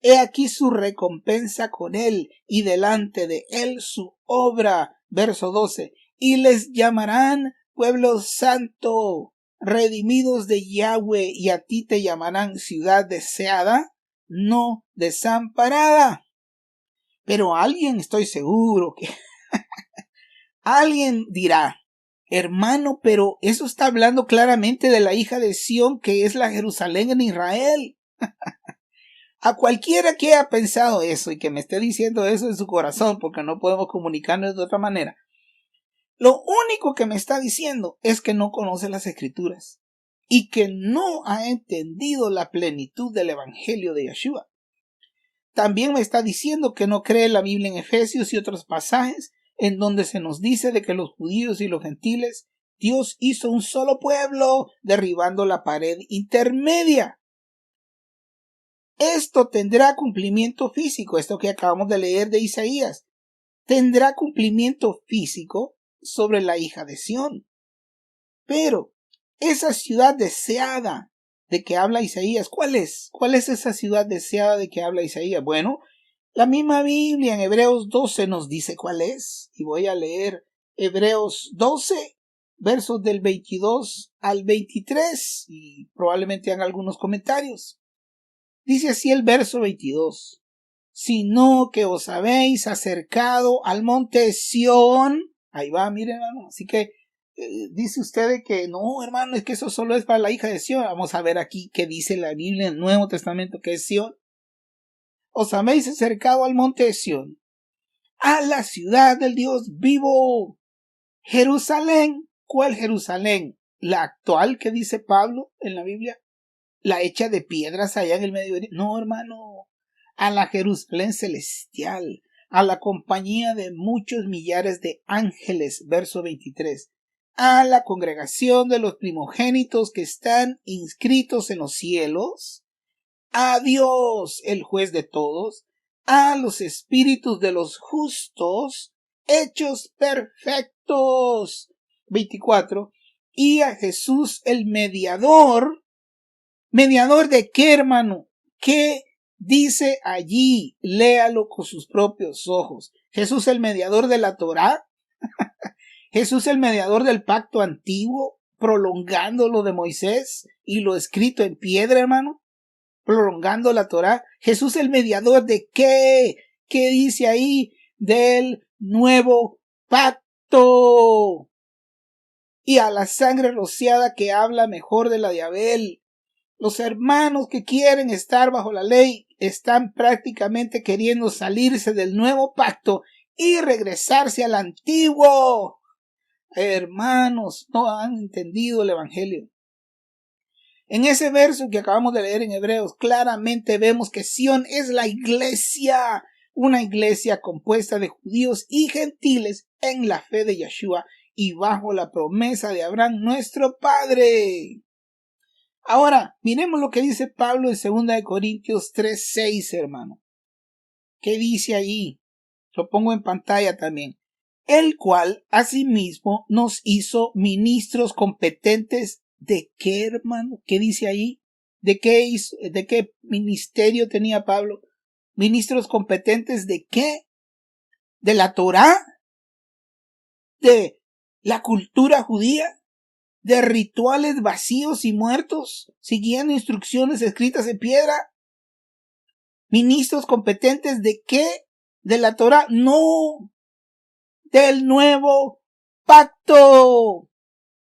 A: he aquí su recompensa con él y delante de él su obra. Verso 12. Y les llamarán pueblo santo, redimidos de Yahweh, y a ti te llamarán ciudad deseada, no desamparada. Pero alguien, estoy seguro que alguien dirá, hermano, pero eso está hablando claramente de la hija de Sión, que es la Jerusalén en Israel. A cualquiera que haya pensado eso y que me esté diciendo eso en su corazón, porque no podemos comunicarnos de otra manera, lo único que me está diciendo es que no conoce las Escrituras y que no ha entendido la plenitud del Evangelio de Yeshua. También me está diciendo que no cree la Biblia en Efesios y otros pasajes en donde se nos dice de que los judíos y los gentiles, Dios hizo un solo pueblo, derribando la pared intermedia. Esto tendrá cumplimiento físico, esto que acabamos de leer de Isaías, tendrá cumplimiento físico sobre la hija de Sión. Pero esa ciudad deseada de que habla Isaías, ¿cuál es? ¿Cuál es esa ciudad deseada de que habla Isaías? Bueno, la misma Biblia en Hebreos 12 nos dice cuál es. Y voy a leer Hebreos 12, versos del 22 al 23, y probablemente hagan algunos comentarios. Dice así el verso 22. Sino que os habéis acercado al monte Sión. Ahí va, miren, hermano. Así que dice usted que no, hermano, es que eso solo es para la hija de Sión. Vamos a ver aquí qué dice la Biblia en el Nuevo Testamento que es Sión. Os habéis acercado al monte de Sión, a la ciudad del Dios vivo, Jerusalén. ¿Cuál Jerusalén? ¿La actual que dice Pablo en la Biblia? ¿La hecha de piedras allá en el Medio Oriente? No, hermano, a la Jerusalén celestial, a la compañía de muchos millares de ángeles. Verso 23. A la congregación de los primogénitos que están inscritos en los cielos, a Dios, el juez de todos, a los espíritus de los justos, hechos perfectos. 24. Y a Jesús, el mediador. ¿Mediador de qué, hermano? ¿Qué dice allí? Léalo con sus propios ojos. Jesús, el mediador de la Torá. Jesús, el mediador del pacto antiguo. prolongando lo de Moisés y lo escrito en piedra, hermano, prolongando la Torá. Jesús el mediador de qué dice ahí del nuevo pacto, y a la sangre rociada que habla mejor de la de Abel. Los hermanos que quieren estar bajo la ley están prácticamente queriendo salirse del nuevo pacto y regresarse al antiguo. Hermanos, no han entendido el evangelio. En ese verso que acabamos de leer en Hebreos, claramente vemos que Sión es la iglesia, una iglesia compuesta de judíos y gentiles en la fe de Yeshua y bajo la promesa de Abraham, nuestro padre. Ahora, miremos lo que dice Pablo en 2 Corintios 3:6, hermano. ¿Qué dice allí? Lo pongo en pantalla también. El cual asimismo nos hizo ministros competentes de qué, hermano. ¿Qué dice ahí? ¿De qué ministerio tenía Pablo? Ministros competentes de qué? ¿De la Torá? ¿De la cultura judía? ¿De rituales vacíos y muertos? ¿Siguiendo instrucciones escritas en piedra? ¿Ministros competentes de qué? ¿De la Torá? No, del nuevo pacto.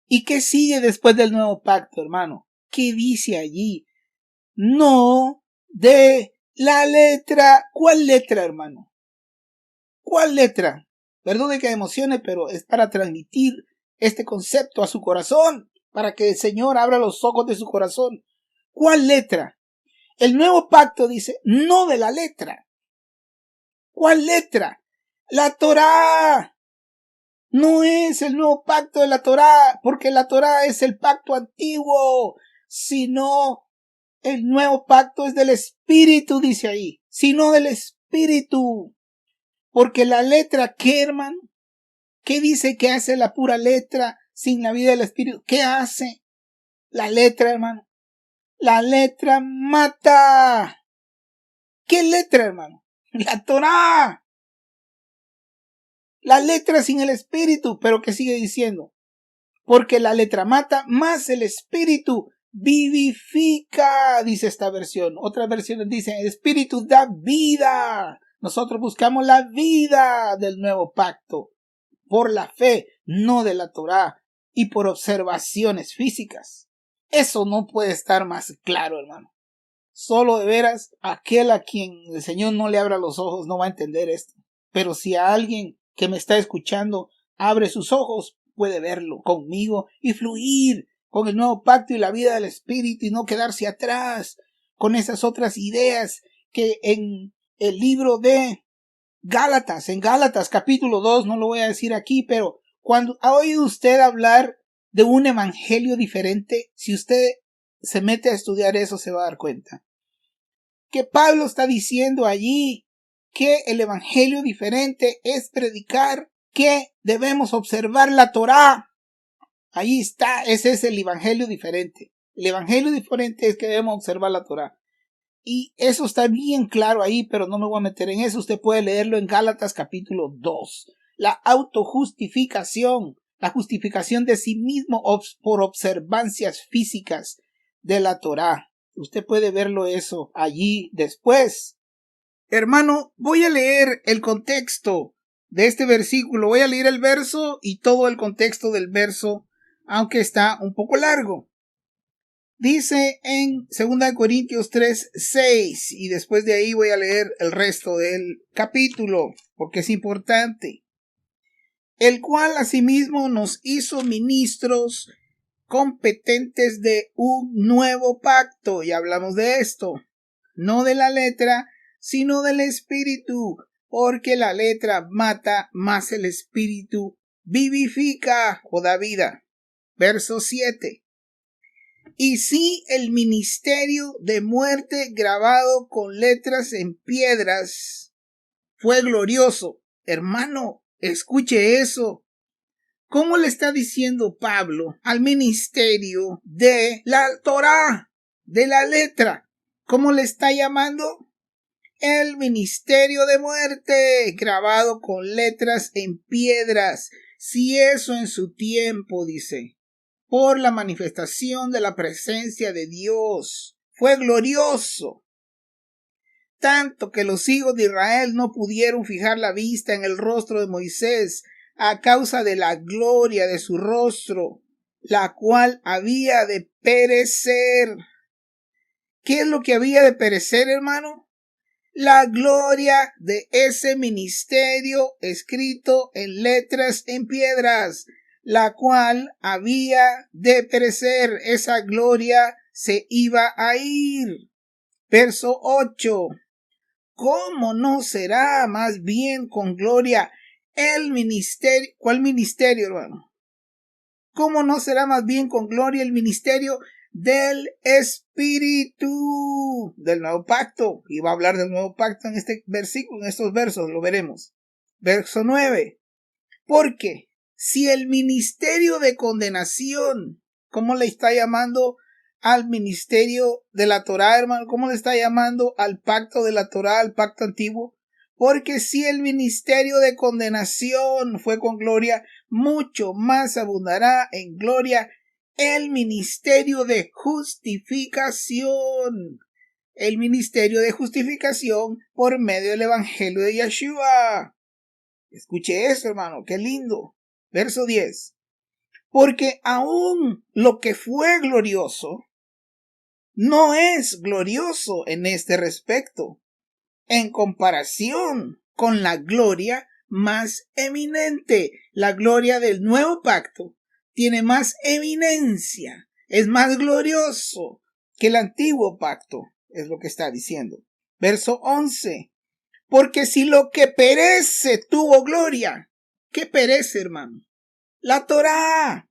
A: ¿Y qué sigue después del nuevo pacto, hermano? ¿Qué dice allí? No de la letra. ¿Cuál letra, hermano? ¿Cuál letra? Perdone que emocione, pero es para transmitir este concepto a su corazón, para que el Señor abra los ojos de su corazón. ¿Cuál letra? El nuevo pacto dice, no de la letra. ¿Cuál letra? La Torá. No es el nuevo pacto de la Torá, porque la Torá es el pacto antiguo, sino el nuevo pacto es del Espíritu, dice ahí, sino del Espíritu. Porque la letra, ¿qué, hermano? ¿Qué dice que hace la pura letra sin la vida del Espíritu? ¿Qué hace la letra, hermano? La letra mata. ¿Qué letra, hermano? La Torá. La letra sin el Espíritu, pero ¿qué sigue diciendo? Porque la letra mata, más el Espíritu vivifica, dice esta versión. Otras versiones dicen, el Espíritu da vida. Nosotros buscamos la vida del nuevo pacto por la fe, no de la Torá, y por observaciones físicas. Eso no puede estar más claro, hermano. Solo de veras, aquel a quien el Señor no le abra los ojos no va a entender esto. Pero si a alguien que me está escuchando abre sus ojos, puede verlo conmigo y fluir con el nuevo pacto y la vida del Espíritu y no quedarse atrás con esas otras ideas que en el libro de Gálatas, en Gálatas capítulo 2, no lo voy a decir aquí, pero cuando ha oído usted hablar de un evangelio diferente, si usted se mete a estudiar eso se va a dar cuenta que Pablo está diciendo allí que el evangelio diferente es predicar que debemos observar la Torá. Ahí está, ese es el evangelio diferente. El evangelio diferente es que debemos observar la Torá. Y eso está bien claro ahí, pero no me voy a meter en eso. Usted puede leerlo en Gálatas capítulo 2. La autojustificación, la justificación de sí mismo por observancias físicas de la Torá. Usted puede verlo eso allí después. Hermano, voy a leer el contexto de este versículo. Voy a leer el verso y todo el contexto del verso, aunque está un poco largo. Dice en 2 Corintios 3:6 y después de ahí voy a leer el resto del capítulo porque es importante. El cual asimismo nos hizo ministros competentes de un nuevo pacto, y hablamos de esto, no de la letra, sino del Espíritu, porque la letra mata, más el Espíritu vivifica o da vida. Verso 7. Y sí, el ministerio de muerte grabado con letras en piedras fue glorioso. Hermano, escuche eso. ¿Cómo le está diciendo Pablo al ministerio de la Torá, de la letra? ¿Cómo le está llamando? El ministerio de muerte, grabado con letras en piedras. Si eso en su tiempo, dice. por la manifestación de la presencia de Dios. Fue glorioso, tanto que los hijos de Israel no pudieron fijar la vista en el rostro de Moisés a causa de la gloria de su rostro, la cual había de perecer. ¿Qué es lo que había de perecer, hermano? La gloria de ese ministerio escrito en letras en piedras, la cual había de perecer. Esa gloria se iba a ir. Verso 8. ¿Cómo no será más bien con gloria el ministerio? ¿Cuál ministerio, hermano? ¿Cómo no será más bien con gloria el ministerio del Espíritu del nuevo pacto? Y va a hablar del nuevo pacto en este versículo, en estos versos, lo veremos. Verso 9. Porque si el ministerio de condenación, ¿cómo le está llamando al ministerio de la Torá, hermano? ¿Cómo le está llamando al pacto de la Torá, al pacto antiguo? Porque si el ministerio de condenación fue con gloria, mucho más abundará en gloria el ministerio de justificación. El ministerio de justificación por medio del evangelio de Yeshua. Escuche eso, hermano, qué lindo. Verso 10. Porque aún lo que fue glorioso no es glorioso en este respecto, en comparación con la gloria más eminente. La gloria del nuevo pacto tiene más eminencia, es más glorioso que el antiguo pacto, es lo que está diciendo. Verso 11. Porque si lo que perece tuvo gloria, ¿qué perece, hermano? La Torá.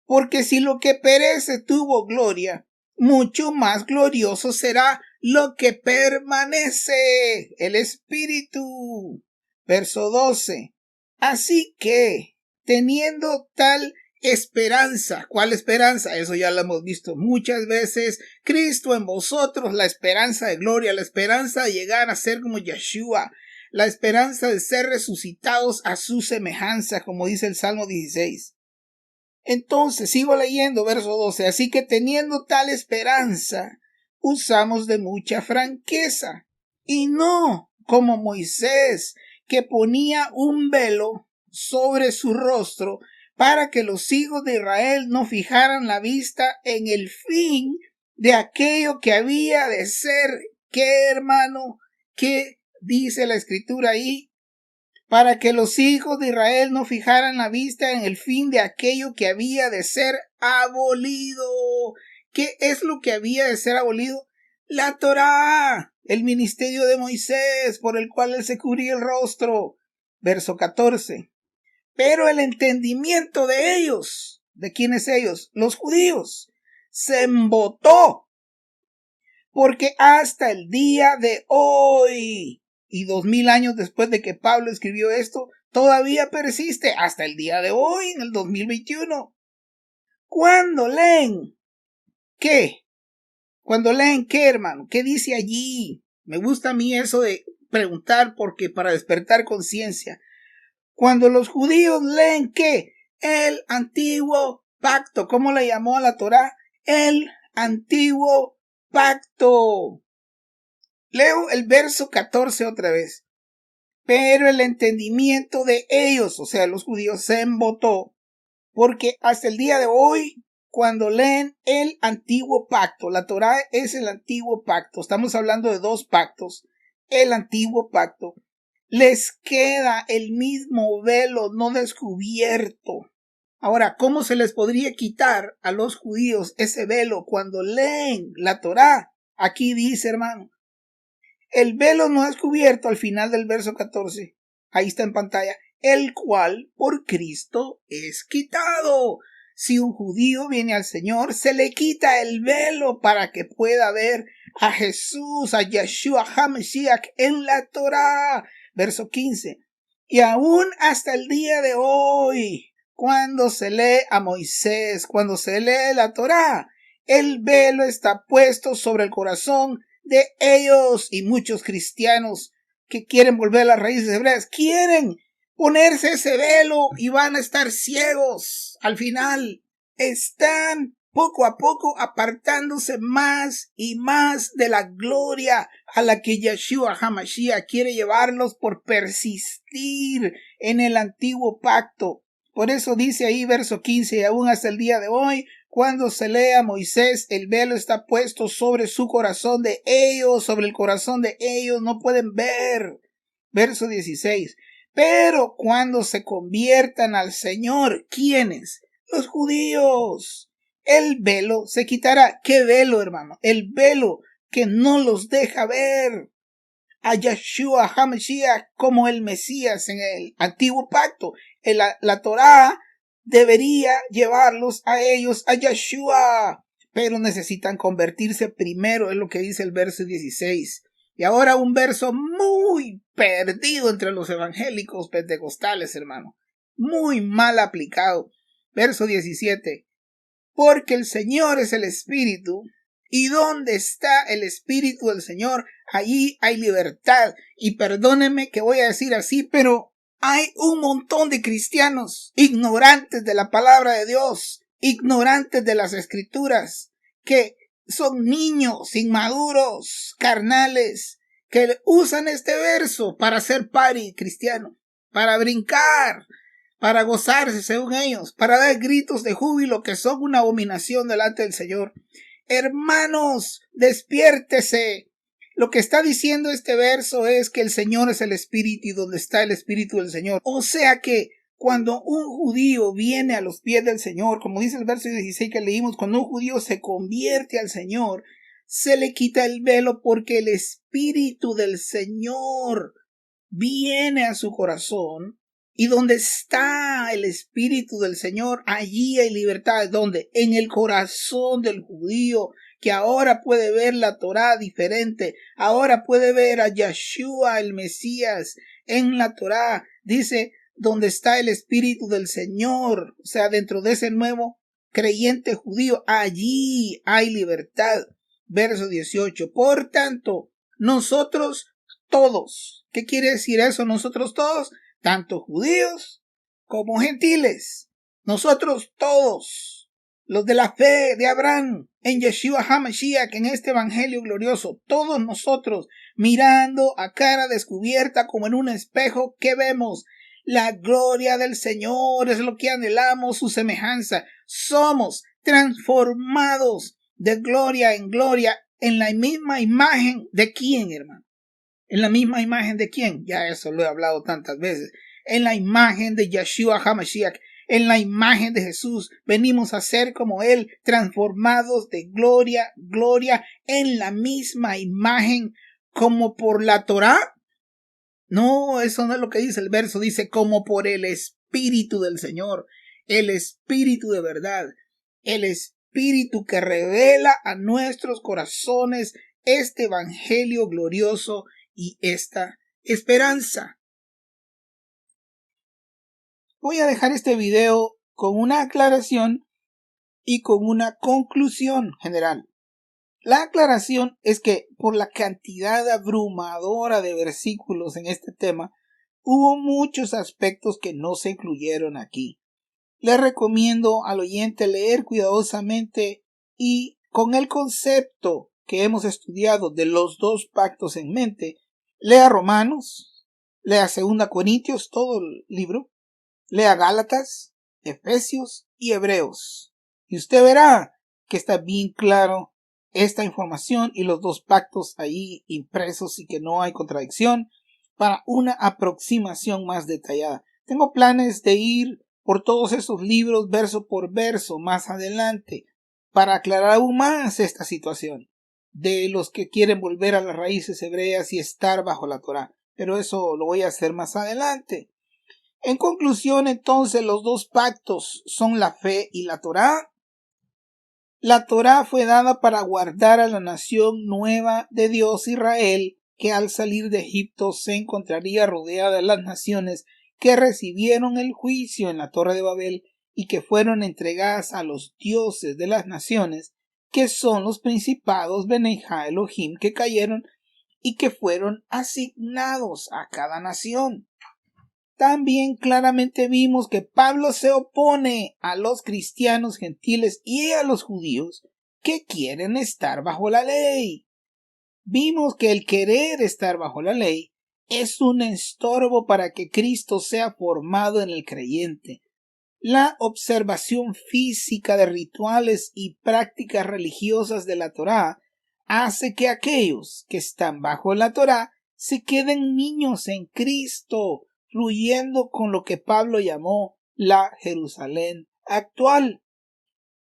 A: Porque si lo que perece tuvo gloria, mucho más glorioso será lo que permanece, el Espíritu. Verso 12. Así que, teniendo tal esperanza, ¿cuál esperanza? Eso ya lo hemos visto muchas veces. Cristo en vosotros, la esperanza de gloria, la esperanza de llegar a ser como Yeshua, la esperanza de ser resucitados a su semejanza, como dice el Salmo 16. Entonces, sigo leyendo, verso 12. Así que teniendo tal esperanza, usamos de mucha franqueza, y no como Moisés, que ponía un velo sobre su rostro para que los hijos de Israel no fijaran la vista en el fin de aquello que había de ser. ¿Qué, hermano? ¿Qué dice la escritura ahí? Para que los hijos de Israel no fijaran la vista en el fin de aquello que había de ser abolido. ¿Qué es lo que había de ser abolido? La Torá, el ministerio de Moisés, por el cual él se cubría el rostro. Verso 14. Pero el entendimiento de ellos, ¿de quiénes ellos? Los judíos, se embotó, porque hasta el día de hoy, y 2000 años después de que Pablo escribió esto, todavía persiste hasta el día de hoy, en el 2021. ¿Cuándo leen? ¿Qué? ¿Cuándo leen qué, hermano? ¿Qué dice allí? Me gusta a mí eso de preguntar porque para despertar conciencia. Cuando los judíos leen ¿qué? El antiguo pacto. ¿Cómo le llamó a la Torá? El antiguo pacto. Leo el verso 14 otra vez. Pero el entendimiento de ellos, o sea, los judíos, se embotó, porque hasta el día de hoy, cuando leen el antiguo pacto, la Torá es el antiguo pacto, estamos hablando de dos pactos, el antiguo pacto, les queda el mismo velo no descubierto. Ahora, ¿cómo se les podría quitar a los judíos ese velo cuando leen la Torá? Aquí dice, hermano, el velo no es cubierto al final del verso 14. Ahí está en pantalla. El cual por Cristo es quitado. Si un judío viene al Señor, se le quita el velo para que pueda ver a Jesús, a Yeshua HaMashiach en la Torá. Verso 15. Y aún hasta el día de hoy, cuando se lee a Moisés, cuando se lee la Torá, el velo está puesto sobre el corazón de ellos, y muchos cristianos que quieren volver a las raíces hebreas quieren ponerse ese velo y van a estar ciegos al final. están poco a poco apartándose más y más de la gloria a la que Yeshua HaMashiach quiere llevarlos por persistir en el antiguo pacto. Por eso dice ahí verso 15, y aún hasta el día de hoy, cuando se lea a Moisés, el velo está puesto sobre su corazón de ellos, sobre el corazón de ellos, no pueden ver. Verso 16, pero cuando se conviertan al Señor, ¿quiénes? Los judíos. El velo se quitará. ¿Qué velo, hermano? El velo que no los deja ver a Yeshua HaMashiach como el Mesías en el antiguo pacto. La Torá debería llevarlos a ellos a Yeshua, pero necesitan convertirse primero, es lo que dice el verso 16. Y ahora un verso muy perdido entre los evangélicos pentecostales, hermano. Muy mal aplicado. Verso 17. Porque el Señor es el Espíritu, y donde está el Espíritu del Señor, allí hay libertad. Y perdónenme que voy a decir así, pero hay un montón de cristianos ignorantes de la palabra de Dios, ignorantes de las Escrituras, que son niños inmaduros, carnales, que usan este verso para hacer party cristiano, para brincar, para gozarse según ellos, para dar gritos de júbilo que son una abominación delante del Señor. Hermanos, despiértese. Lo que está diciendo este verso es que el Señor es el Espíritu y donde está el Espíritu del Señor. O sea que cuando un judío viene a los pies del Señor, como dice el verso 16 que leímos, cuando un judío se convierte al Señor, se le quita el velo porque el Espíritu del Señor viene a su corazón. Y donde está el Espíritu del Señor, allí hay libertad. ¿Dónde? En el corazón del judío, que ahora puede ver la Torá diferente. Ahora puede ver a Yeshua, el Mesías, en la Torá. Dice, donde está el Espíritu del Señor. O sea, dentro de ese nuevo creyente judío, allí hay libertad. Verso 18. Por tanto, nosotros todos. ¿Qué quiere decir eso? Nosotros todos, tanto judíos como gentiles. Nosotros todos, los de la fe de Abraham, en Yeshua HaMashiach, en este evangelio glorioso, todos nosotros, mirando a cara descubierta como en un espejo, ¿qué vemos? La gloria del Señor es lo que anhelamos, su semejanza. Somos transformados de gloria en gloria en la misma imagen de quién, hermano. ¿En la misma imagen de quién? Ya eso lo he hablado tantas veces. En la imagen de Yeshua HaMashiach, en la imagen de Jesús, venimos a ser como Él, transformados de gloria, gloria, en la misma imagen como por la Torá. No, eso no es lo que dice el verso, dice como por el Espíritu del Señor, el Espíritu de verdad, el Espíritu que revela a nuestros corazones este evangelio glorioso y esta esperanza. Voy a dejar este video con una aclaración y con una conclusión general. La aclaración es que por la cantidad abrumadora de versículos en este tema, hubo muchos aspectos que no se incluyeron aquí. Les recomiendo al oyente leer cuidadosamente y con el concepto que hemos estudiado de los dos pactos en mente, lea Romanos, lea 2 Corintios, todo el libro, lea Gálatas, Efesios y Hebreos. Y usted verá que está bien claro esta información y los dos pactos ahí impresos y que no hay contradicción para una aproximación más detallada. Tengo planes de ir por todos esos libros verso por verso más adelante para aclarar aún más esta situación de los que quieren volver a las raíces hebreas y estar bajo la Torá. Pero eso lo voy a hacer más adelante. En conclusión, entonces, los dos pactos son la fe y la Torá. La Torá fue dada para guardar a la nación nueva de Dios Israel, que al salir de Egipto se encontraría rodeada de las naciones que recibieron el juicio en la Torre de Babel y que fueron entregadas a los dioses de las naciones, que son los principados Beneja Elohim que cayeron y que fueron asignados a cada nación. También claramente vimos que Pablo se opone a los cristianos gentiles y a los judíos que quieren estar bajo la ley. Vimos que el querer estar bajo la ley es un estorbo para que Cristo sea formado en el creyente. La observación física de rituales y prácticas religiosas de la Torá hace que aquellos que están bajo la Torá se queden niños en Cristo, fluyendo con lo que Pablo llamó la Jerusalén actual.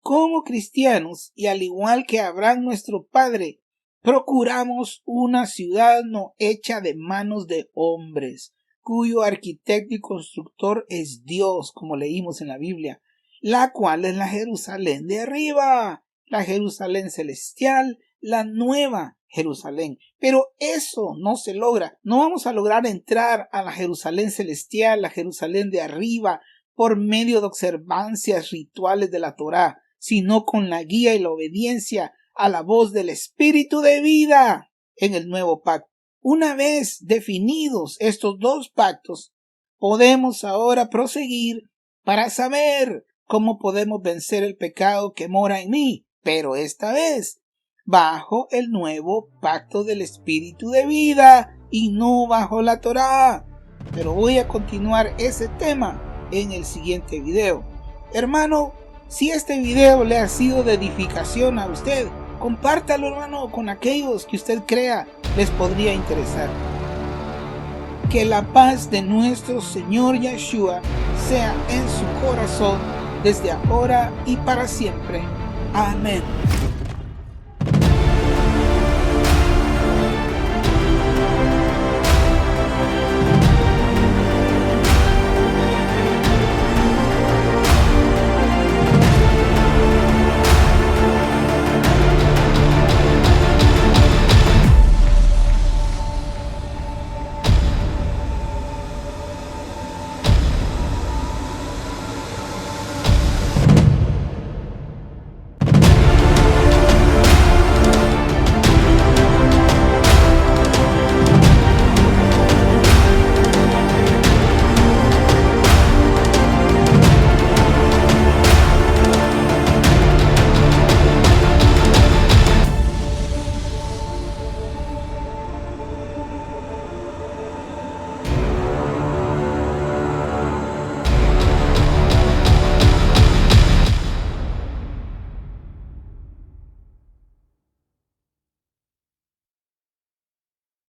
A: Como cristianos, y al igual que Abraham nuestro padre, procuramos una ciudad no hecha de manos de hombres, cuyo arquitecto y constructor es Dios, como leímos en la Biblia, la cual es la Jerusalén de arriba, la Jerusalén celestial, la nueva Jerusalén. Pero eso no se logra. No vamos a lograr entrar a la Jerusalén celestial, la Jerusalén de arriba, por medio de observancias rituales de la Torá, sino con la guía y la obediencia a la voz del Espíritu de vida en el nuevo pacto. Una vez definidos estos dos pactos, podemos ahora proseguir para saber cómo podemos vencer el pecado que mora en mí, pero esta vez bajo el nuevo pacto del Espíritu de vida y no bajo la Torá. Pero voy a continuar ese tema en el siguiente video. Hermano, si este video le ha sido de edificación a usted, compártalo, hermano, con aquellos que usted crea les podría interesar. Que la paz de nuestro Señor Yeshua sea en su corazón desde ahora y para siempre. Amén.